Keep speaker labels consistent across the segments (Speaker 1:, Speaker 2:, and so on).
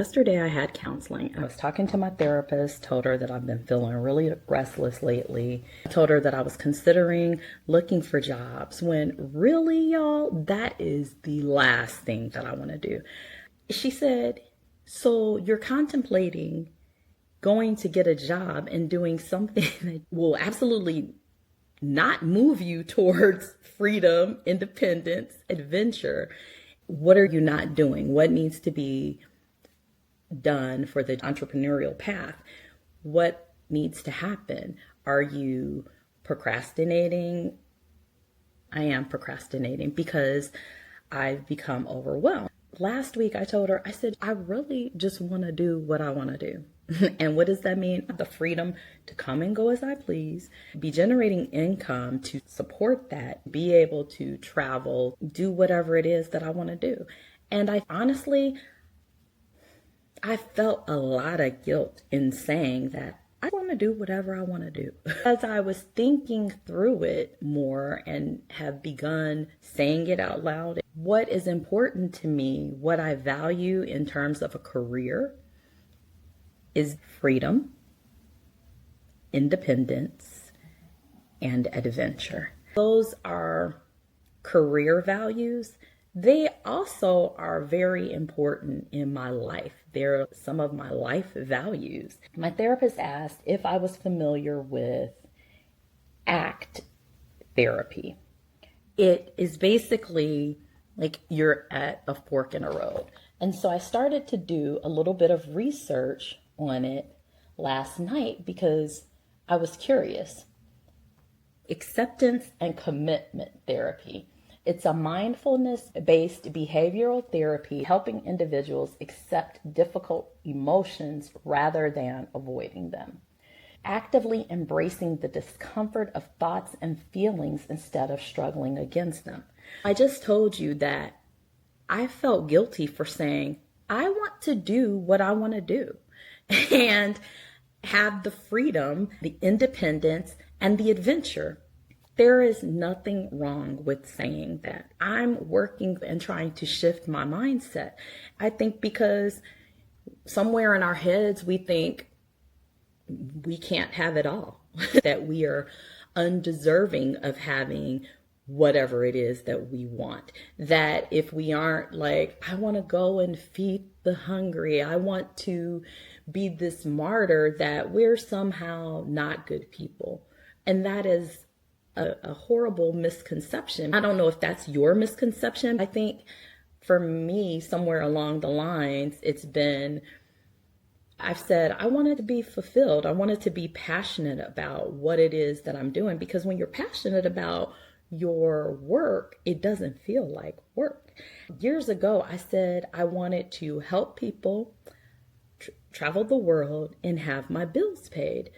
Speaker 1: Yesterday I had counseling. I was talking to my therapist, told her that I've been feeling really restless lately. I told her that I was considering looking for jobs when really, y'all, that is the last thing that I want to do. She said, so you're contemplating going to get a job and doing something that will absolutely not move you towards freedom, independence, adventure. What are you not doing? What needs to be done for the entrepreneurial path? What needs to happen? Are you procrastinating? I am procrastinating because I've become overwhelmed. Last week I told her, I said, I really just want to do what I want to do. And what does that mean? The freedom to come and go as I please, be generating income to support that, be able to travel, do whatever it is that I want to do. And I felt a lot of guilt in saying that I want to do whatever I want to do. As I was thinking through it more and have begun saying it out loud, what is important to me, what I value in terms of a career is freedom, independence, and adventure. Those are career values. They also are very important in my life. They're some of my life values. My therapist asked if I was familiar with ACT therapy. It is basically like you're at a fork in a road. And so I started to do a little bit of research on it last night because I was curious. Acceptance and commitment therapy. It's a mindfulness-based behavioral therapy helping individuals accept difficult emotions rather than avoiding them. Actively embracing the discomfort of thoughts and feelings instead of struggling against them. I just told you that I felt guilty for saying, I want to do what I want to do and have the freedom, the independence, and the adventure. There is nothing wrong with saying that. I'm working and trying to shift my mindset. I think because somewhere in our heads, we think we can't have it all, that we are undeserving of having whatever it is that we want. That if we aren't like, I want to go and feed the hungry, I want to be this martyr, that we're somehow not good people. And that is a horrible misconception. I don't know if that's your misconception. I think for me, somewhere along the lines, I've said, I wanted to be fulfilled. I wanted to be passionate about what it is that I'm doing, because when you're passionate about your work, it doesn't feel like work. Years ago, I said I wanted to help people travel the world and have my bills paid.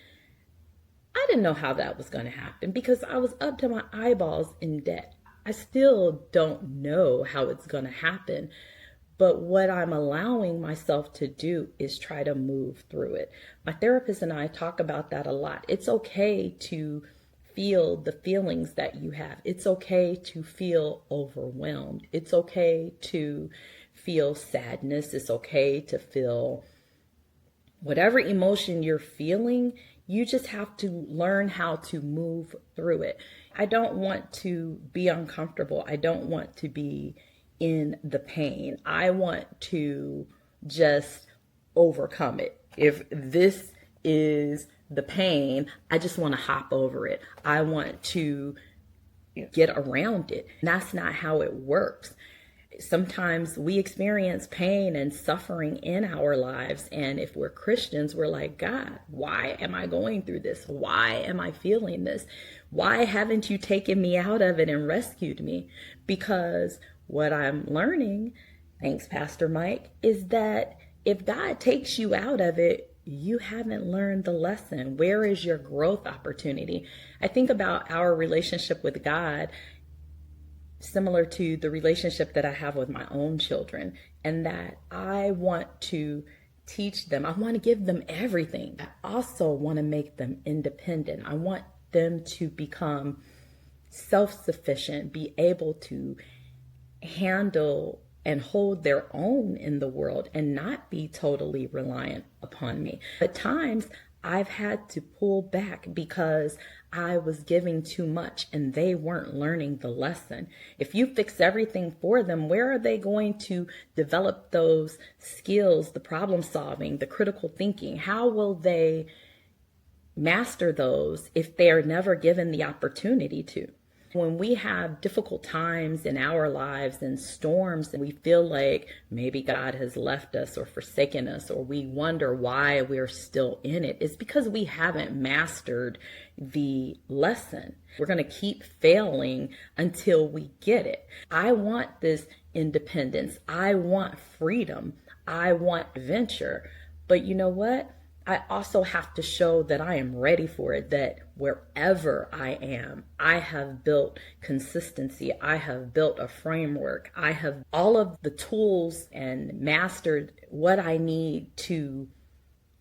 Speaker 1: I didn't know how that was going to happen because I was up to my eyeballs in debt. I still don't know how it's going to happen. But what I'm allowing myself to do is try to move through it. My therapist and I talk about that a lot. It's okay to feel the feelings that you have. It's okay to feel overwhelmed. It's okay to feel sadness. It's okay to feel whatever emotion you're feeling. You just have to learn how to move through it. I don't want to be uncomfortable. I don't want to be in the pain. I want to just overcome it. If this is the pain, I just want to hop over it. I want to get around it. That's not how it works. Sometimes we experience pain and suffering in our lives. And if we're Christians, we're like, God, why am I going through this? Why am I feeling this? Why haven't you taken me out of it and rescued me? Because what I'm learning, thanks Pastor Mike, is that if God takes you out of it, you haven't learned the lesson. Where is your growth opportunity? I think about our relationship with God similar to the relationship that I have with my own children, and that I want to teach them. I want to give them everything. I also want to make them independent. I want them to become self-sufficient, be able to handle and hold their own in the world and not be totally reliant upon me. At times, I've had to pull back because I was giving too much and they weren't learning the lesson. If you fix everything for them, where are they going to develop those skills, the problem solving, the critical thinking? How will they master those if they are never given the opportunity to? When we have difficult times in our lives and storms, and we feel like maybe God has left us or forsaken us, or we wonder why we're still in it, it's because we haven't mastered the lesson. We're going to keep failing until we get it. I want this independence. I want freedom. I want adventure. But you know what? I also have to show that I am ready for it, that wherever I am, I have built consistency. I have built a framework. I have all of the tools and mastered what I need to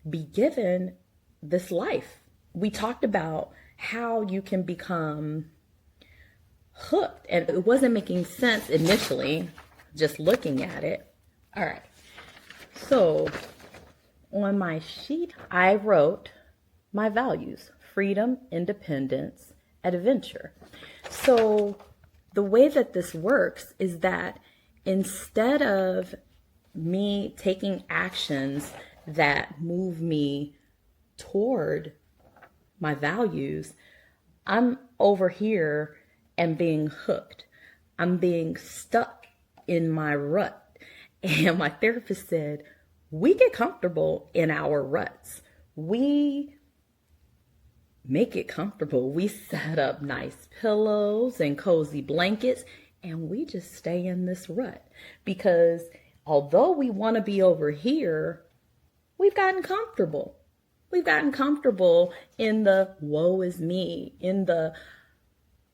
Speaker 1: be given this life. We talked about how you can become hooked, and it wasn't making sense initially, just looking at it. All right. So on my sheet, I wrote my values: freedom, independence, adventure. So the way that this works is that instead of me taking actions that move me toward my values, I'm over here and being hooked. I'm being stuck in my rut. And my therapist said, we get comfortable in our ruts. We make it comfortable. We set up nice pillows and cozy blankets, and we just stay in this rut. Because although we want to be over here, we've gotten comfortable. We've gotten comfortable in the woe is me, in the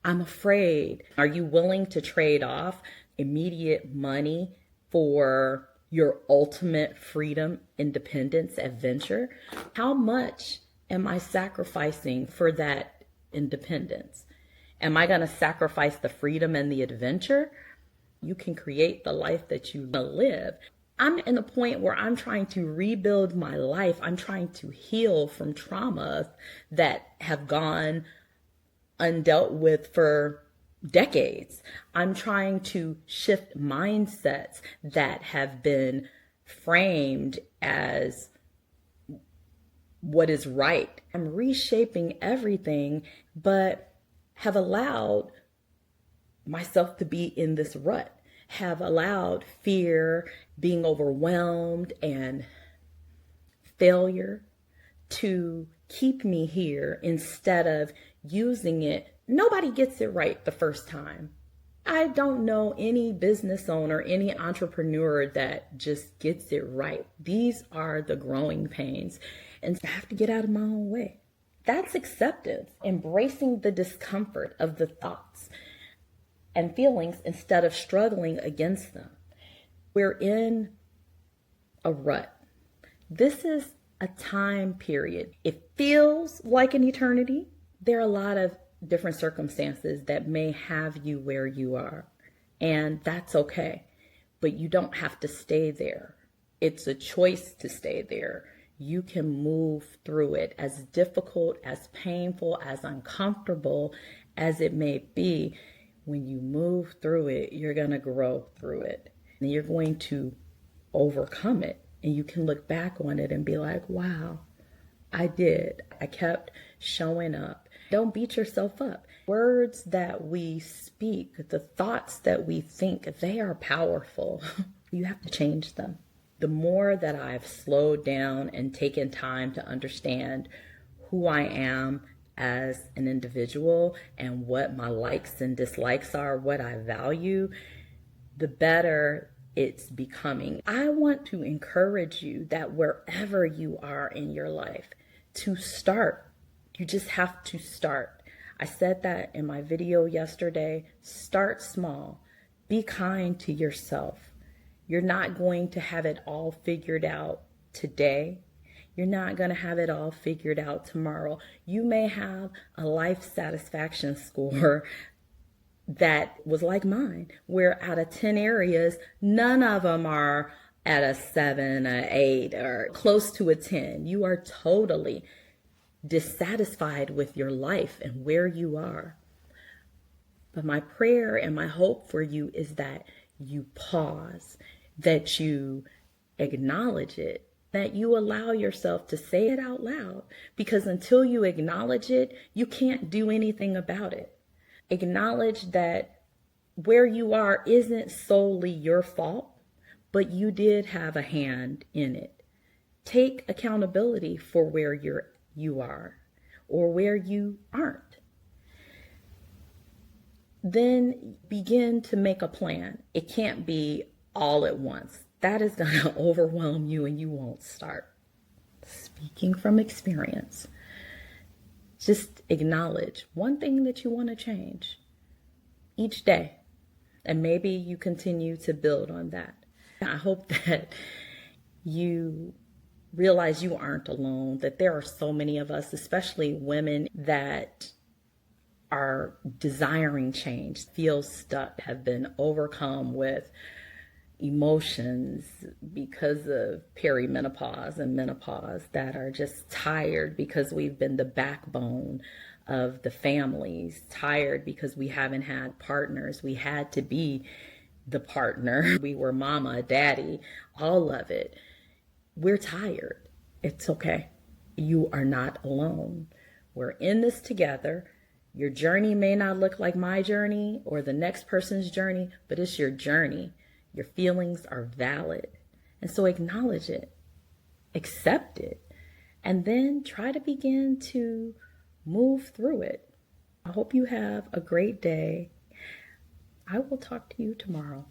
Speaker 1: I'm afraid. Are you willing to trade off immediate money for your ultimate freedom, independence, adventure? How much am I sacrificing for that independence? Am I going to sacrifice the freedom and the adventure? You can create the life that you want to live. I'm in a point where I'm trying to rebuild my life. I'm trying to heal from traumas that have gone undealt with for decades. I'm trying to shift mindsets that have been framed as what is right. I'm reshaping everything, but have allowed myself to be in this rut, have allowed fear, being overwhelmed, and failure to keep me here instead of using it. Nobody gets it right the first time. I don't know any business owner, any entrepreneur that just gets it right. These are the growing pains, and I have to get out of my own way. That's acceptance, embracing the discomfort of the thoughts and feelings instead of struggling against them. We're in a rut. This is a time period. It feels like an eternity. There are a lot of different circumstances that may have you where you are, and that's okay. But you don't have to stay there. It's a choice to stay there. You can move through it, as difficult, as painful, as uncomfortable as it may be. When you move through it, you're going to grow through it, and you're going to overcome it. And you can look back on it and be like, wow, I did. I kept showing up. Don't beat yourself up. Words that we speak, the thoughts that we think, they are powerful. You have to change them. The more that I've slowed down and taken time to understand who I am as an individual and what my likes and dislikes are, what I value, the better it's becoming. I want to encourage you that wherever you are in your life, to start. You just have to start. I said that in my video yesterday. Start small. Be kind to yourself. You're not going to have it all figured out today. You're not going to have it all figured out tomorrow. You may have a life satisfaction score that was like mine, where out of 10 areas, none of them are at a 7, a 8, or close to a 10. You are totally dissatisfied with your life and where you are. But my prayer and my hope for you is that you pause, that you acknowledge it, that you allow yourself to say it out loud, because until you acknowledge it, you can't do anything about it. Acknowledge that where you are isn't solely your fault, but you did have a hand in it. Take accountability for where you are or where you aren't. Then begin to make a plan. It can't be all at once. That is going to overwhelm you and you won't start. Speaking from experience, just acknowledge one thing that you want to change each day. And maybe you continue to build on that. I hope that you realize you aren't alone, that there are so many of us, especially women, that are desiring change, feel stuck, have been overcome with emotions because of perimenopause and menopause, that are just tired because we've been the backbone of the families, tired because we haven't had partners. We had to be the partner. We were mama, daddy, all of it. We're tired. It's okay. You are not alone. We're in this together. Your journey may not look like my journey or the next person's journey, but it's your journey. Your feelings are valid. And so acknowledge it, accept it, and then try to begin to move through it. I hope you have a great day. I will talk to you tomorrow.